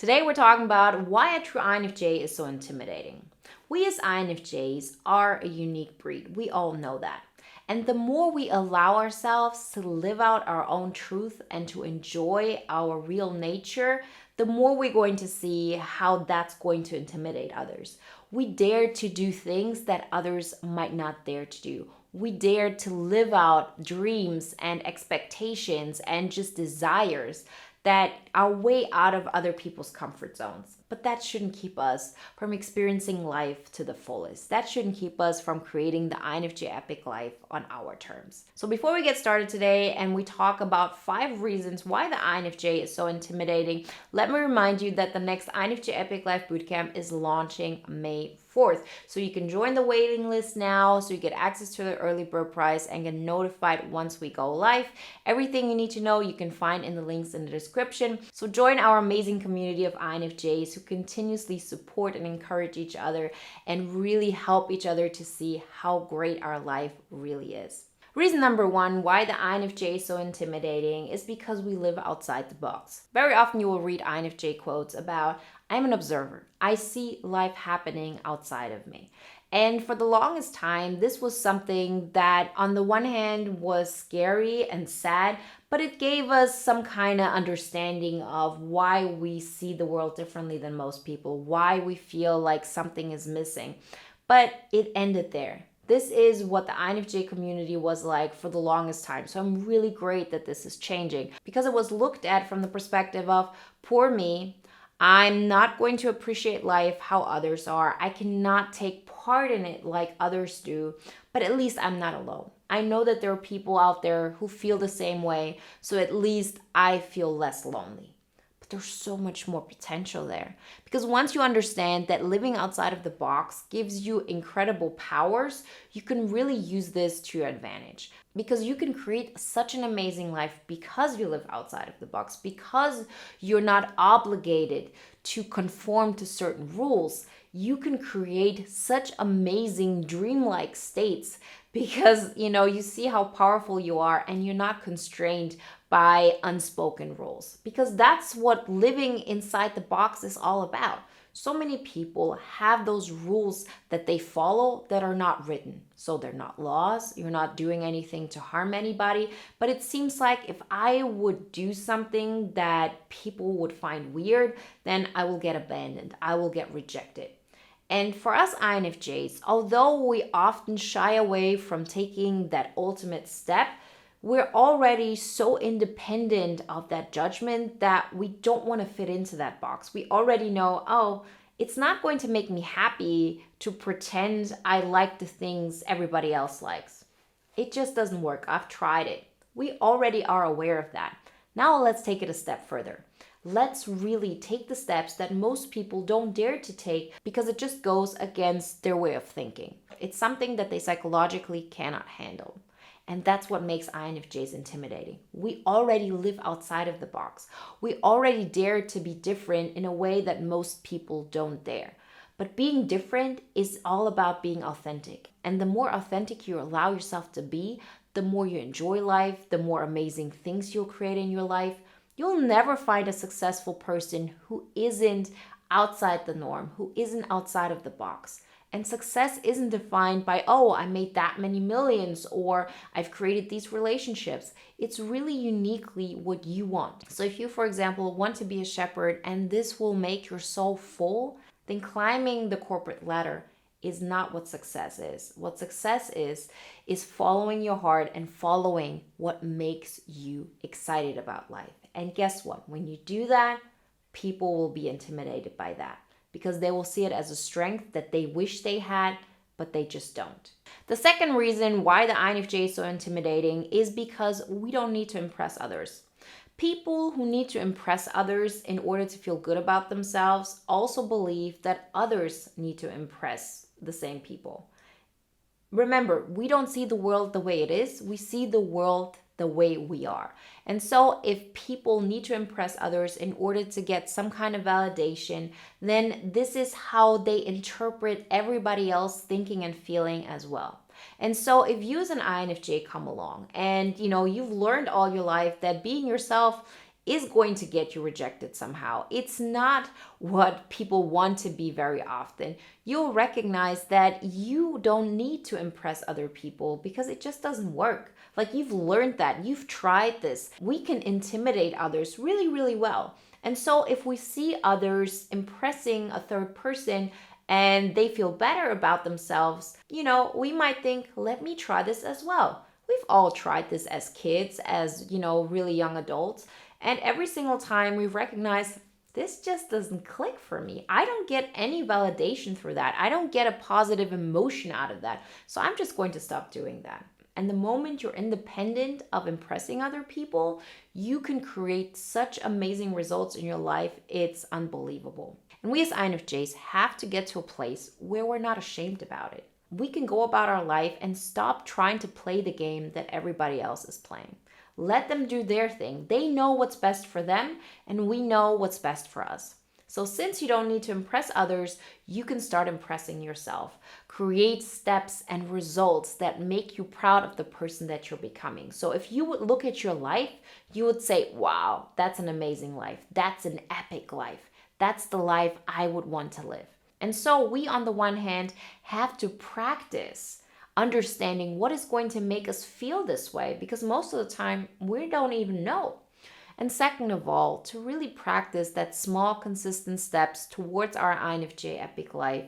Today we're talking about why a true INFJ is so intimidating. We as INFJs are a unique breed. We all know that. And the more we allow ourselves to live out our own truth and to enjoy our real nature, the more we're going to see how that's going to intimidate others. We dare to do things that others might not dare to do. We dare to live out dreams and expectations and just desires that are way out of other people's comfort zones. But that shouldn't keep us from experiencing life to the fullest. That shouldn't keep us from creating the INFJ epic life on our terms. So before we get started today and we talk about 5 reasons why the INFJ is so intimidating, let me remind you that the next INFJ Epic Life Bootcamp is launching May 4th. So you can join the waiting list now so you get access to the early bird price and get notified once we go live. Everything you need to know you can find in the links in the description. So join our amazing community of INFJs who continuously support and encourage each other and really help each other to see how great our life really is. Reason number 1 why the INFJ is so intimidating is because we live outside the box. Very often you will read INFJ quotes about, I'm an observer. I see life happening outside of me. And for the longest time, this was something that on the one hand was scary and sad, but it gave us some kind of understanding of why we see the world differently than most people, why we feel like something is missing. But it ended there. This is what the INFJ community was like for the longest time. So I'm really great that this is changing because it was looked at from the perspective of poor me. I'm not going to appreciate life how others are. I cannot take part in it like others do, but at least I'm not alone. I know that there are people out there who feel the same way, so at least I feel less lonely. But there's so much more potential there. Because once you understand that living outside of the box gives you incredible powers, you can really use this to your advantage. Because you can create such an amazing life because you live outside of the box, because you're not obligated to conform to certain rules. You can create such amazing dreamlike states because you see how powerful you are and you're not constrained by unspoken rules, because that's what living inside the box is all about. So many people have those rules that they follow that are not written. So they're not laws. You're not doing anything to harm anybody. But it seems like if I would do something that people would find weird, then I will get abandoned. I will get rejected. And for us INFJs, although we often shy away from taking that ultimate step, we're already so independent of that judgment that we don't want to fit into that box. We already know, oh, it's not going to make me happy to pretend I like the things everybody else likes. It just doesn't work. I've tried it. We already are aware of that. Now let's take it a step further. Let's really take the steps that most people don't dare to take because it just goes against their way of thinking. It's something that they psychologically cannot handle. And that's what makes INFJs intimidating. We already live outside of the box. We already dare to be different in a way that most people don't dare. But being different is all about being authentic. And the more authentic you allow yourself to be, the more you enjoy life, the more amazing things you'll create in your life. You'll never find a successful person who isn't outside the norm, who isn't outside of the box. And success isn't defined by, oh, I made that many millions or I've created these relationships. It's really uniquely what you want. So if you, for example, want to be a shepherd and this will make your soul full, then climbing the corporate ladder is not what success is. What success is following your heart and following what makes you excited about life. And guess what? When you do that, people will be intimidated by that, because they will see it as a strength that they wish they had, but they just don't. The second reason why the INFJ is so intimidating is because we don't need to impress others. People who need to impress others in order to feel good about themselves also believe that others need to impress the same people. Remember, we don't see the world the way it is. We see the world the way we are. And so if people need to impress others in order to get some kind of validation, then this is how they interpret everybody else thinking and feeling as well. And so if you as an INFJ come along and you've learned all your life that being yourself is going to get you rejected somehow. It's not what people want to be very often. You'll recognize that you don't need to impress other people because it just doesn't work. Like, you've learned that, you've tried this. We can intimidate others really, really well. And so if we see others impressing a third person and they feel better about themselves, we might think, let me try this as well. We've all tried this as kids, as, really young adults. And every single time we've recognized this just doesn't click for me. I don't get any validation through that. I don't get a positive emotion out of that. So I'm just going to stop doing that. And the moment you're independent of impressing other people, you can create such amazing results in your life. It's unbelievable. And we as INFJs have to get to a place where we're not ashamed about it. We can go about our life and stop trying to play the game that everybody else is playing. Let them do their thing. They know what's best for them, and we know what's best for us. So since you don't need to impress others, you can start impressing yourself. Create steps and results that make you proud of the person that you're becoming. So if you would look at your life, you would say, wow, that's an amazing life. That's an epic life. That's the life I would want to live. And so we, on the one hand, have to practice understanding what is going to make us feel this way, because most of the time we don't even know. And second of all, to really practice that small, consistent steps towards our INFJ epic life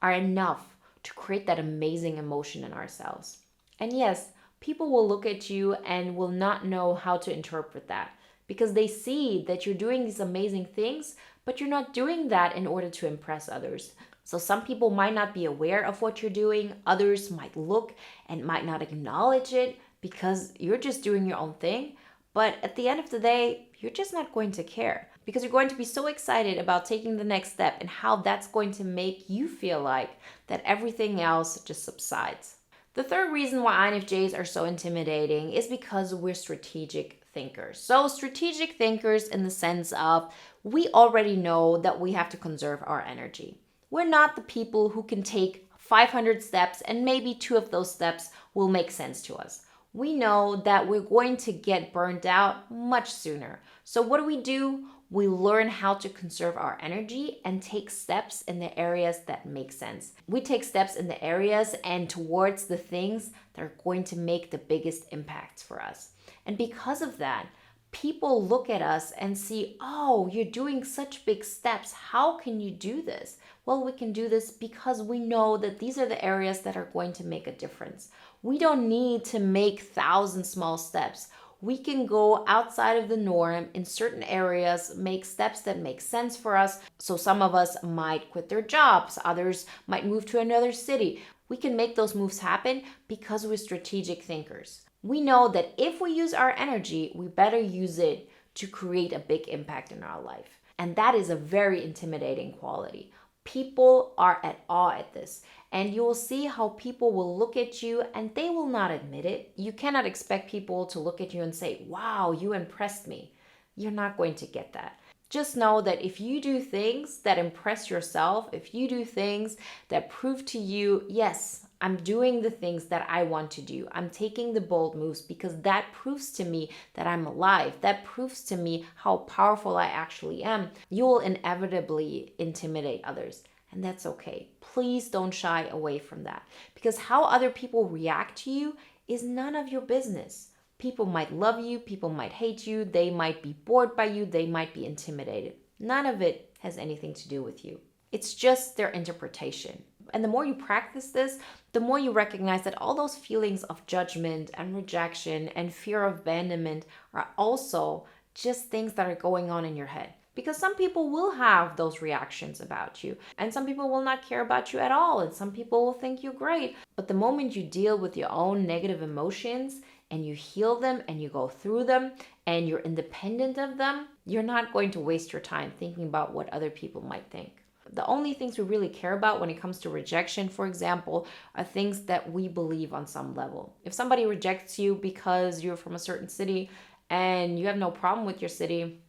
are enough to create that amazing emotion in ourselves. And yes, people will look at you and will not know how to interpret that because they see that you're doing these amazing things, but you're not doing that in order to impress others. So some people might not be aware of what you're doing. Others might look and might not acknowledge it because you're just doing your own thing. But at the end of the day, you're just not going to care because you're going to be so excited about taking the next step and how that's going to make you feel like that everything else just subsides. The third reason why INFJs are so intimidating is because we're strategic thinkers. So strategic thinkers in the sense of we already know that we have to conserve our energy. We're not the people who can take 500 steps and maybe 2 of those steps will make sense to us. We know that we're going to get burned out much sooner. So what do? We learn how to conserve our energy and take steps in the areas that make sense. We take steps in the areas and towards the things that are going to make the biggest impacts for us. And because of that, people look at us and see, oh, you're doing such big steps. How can you do this? Well, we can do this because we know that these are the areas that are going to make a difference. We don't need to make 1,000 small steps. We can go outside of the norm in certain areas, make steps that make sense for us. So some of us might quit their jobs, others might move to another city. We can make those moves happen because we're strategic thinkers. We know that if we use our energy, we better use it to create a big impact in our life. And that is a very intimidating quality. People are at awe at this. And you will see how people will look at you and they will not admit it. You cannot expect people to look at you and say, wow, you impressed me. You're not going to get that. Just know that if you do things that impress yourself, if you do things that prove to you, yes, I'm doing the things that I want to do. I'm taking the bold moves because that proves to me that I'm alive. That proves to me how powerful I actually am. You will inevitably intimidate others. And that's okay. Please don't shy away from that because how other people react to you is none of your business. People might love you, people might hate you, they might be bored by you, they might be intimidated. None of it has anything to do with you. It's just their interpretation. And the more you practice this, the more you recognize that all those feelings of judgment and rejection and fear of abandonment are also just things that are going on in your head. Because some people will have those reactions about you, and some people will not care about you at all, and some people will think you're great. But the moment you deal with your own negative emotions and you heal them and you go through them and you're independent of them, you're not going to waste your time thinking about what other people might think. The only things we really care about when it comes to rejection, for example, are things that we believe on some level. If somebody rejects you because you're from a certain city and you have no problem with your city,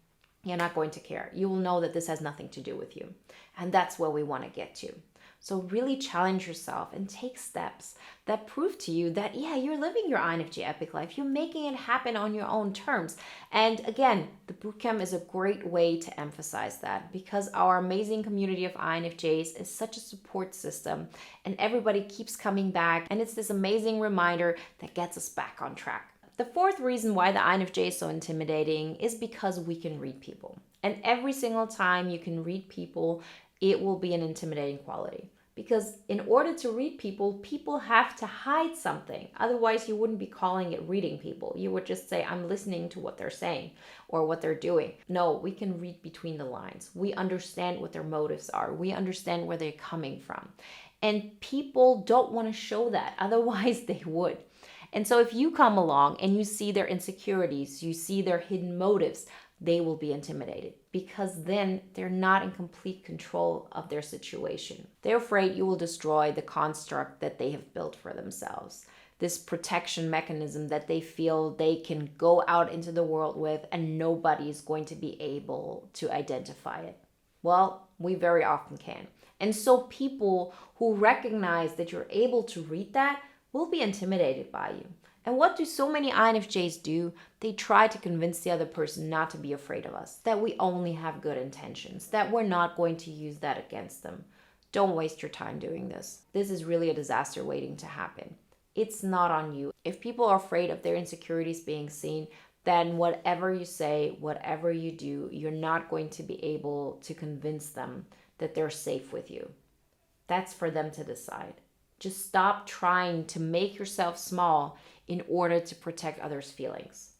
You're not going to care. You will know that this has nothing to do with you. And that's where we want to get to. So really challenge yourself and take steps that prove to you that, yeah, you're living your INFJ epic life. You're making it happen on your own terms. And again, the bootcamp is a great way to emphasize that, because our amazing community of INFJs is such a support system and everybody keeps coming back. And it's this amazing reminder that gets us back on track. The fourth reason why the INFJ is so intimidating is because we can read people. And every single time you can read people, it will be an intimidating quality. Because in order to read people, people have to hide something. Otherwise, you wouldn't be calling it reading people. You would just say, I'm listening to what they're saying or what they're doing. No, we can read between the lines. We understand what their motives are. We understand where they're coming from. And people don't want to show that. Otherwise, they would. And so if you come along and you see their insecurities, you see their hidden motives, they will be intimidated, because then they're not in complete control of their situation. They're afraid you will destroy the construct that they have built for themselves, this protection mechanism that they feel they can go out into the world with and nobody is going to be able to identify it. Well, we very often can. And so people who recognize that you're able to read that will be intimidated by you. And what do so many INFJs do? They try to convince the other person not to be afraid of us, that we only have good intentions, that we're not going to use that against them. Don't waste your time doing this. This is really a disaster waiting to happen. It's not on you. If people are afraid of their insecurities being seen, then whatever you say, whatever you do, you're not going to be able to convince them that they're safe with you. That's for them to decide. Just stop trying to make yourself small in order to protect others' feelings.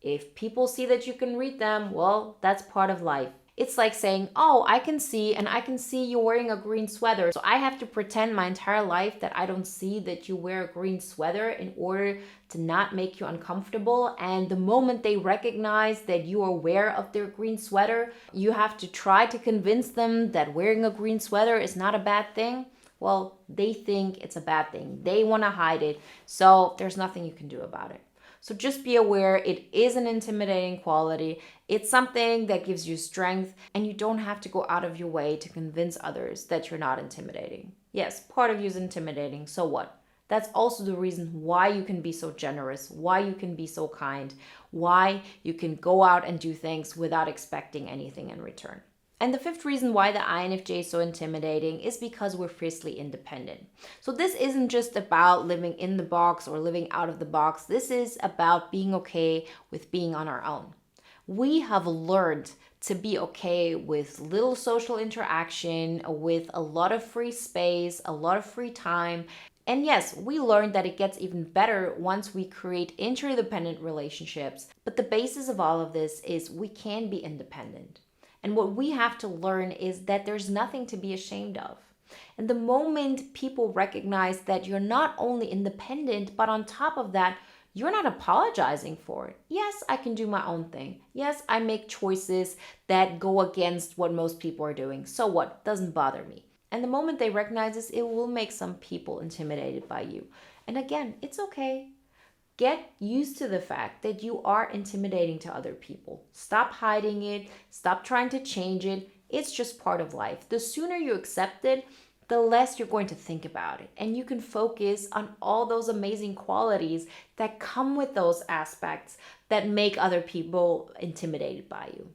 If people see that you can read them, well, that's part of life. It's like saying, oh, I can see you're wearing a green sweater. So I have to pretend my entire life that I don't see that you wear a green sweater in order to not make you uncomfortable. And the moment they recognize that you are aware of their green sweater, you have to try to convince them that wearing a green sweater is not a bad thing. Well, they think it's a bad thing. They want to hide it. So there's nothing you can do about it. So just be aware, it is an intimidating quality. It's something that gives you strength, and you don't have to go out of your way to convince others that you're not intimidating. Yes, part of you is intimidating. So what? That's also the reason why you can be so generous, why you can be so kind, why you can go out and do things without expecting anything in return. And the fifth reason why the INFJ is so intimidating is because we're fiercely independent. So this isn't just about living in the box or living out of the box. This is about being okay with being on our own. We have learned to be okay with little social interaction, with a lot of free space, a lot of free time. And yes, we learned that it gets even better once we create interdependent relationships. But the basis of all of this is we can be independent. And what we have to learn is that there's nothing to be ashamed of. And the moment people recognize that you're not only independent, but on top of that, you're not apologizing for it. Yes, I can do my own thing. Yes, I make choices that go against what most people are doing. So what? Doesn't bother me. And the moment they recognize this, it will make some people intimidated by you. And again, it's okay. Get used to the fact that you are intimidating to other people. Stop hiding it. Stop trying to change it. It's just part of life. The sooner you accept it, the less you're going to think about it. And you can focus on all those amazing qualities that come with those aspects that make other people intimidated by you.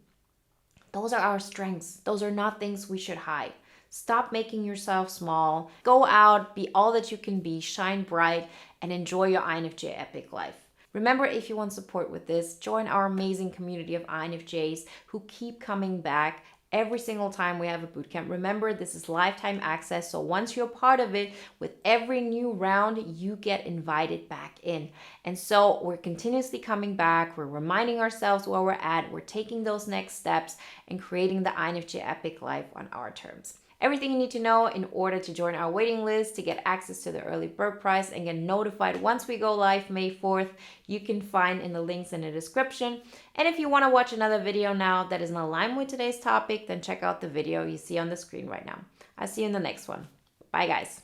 Those are our strengths. Those are not things we should hide. Stop making yourself small. Go out, be all that you can be, shine bright, and enjoy your INFJ epic life. Remember, if you want support with this, join our amazing community of INFJs who keep coming back every single time we have a bootcamp. Remember, this is lifetime access. So once you're part of it, with every new round, you get invited back in. And so we're continuously coming back. We're reminding ourselves where we're at. We're taking those next steps and creating the INFJ epic life on our terms. Everything you need to know in order to join our waiting list, to get access to the early bird price and get notified once we go live May 4th, you can find in the links in the description. And if you want to watch another video now that is in alignment with today's topic, then check out the video you see on the screen right now. I'll see you in the next one. Bye guys.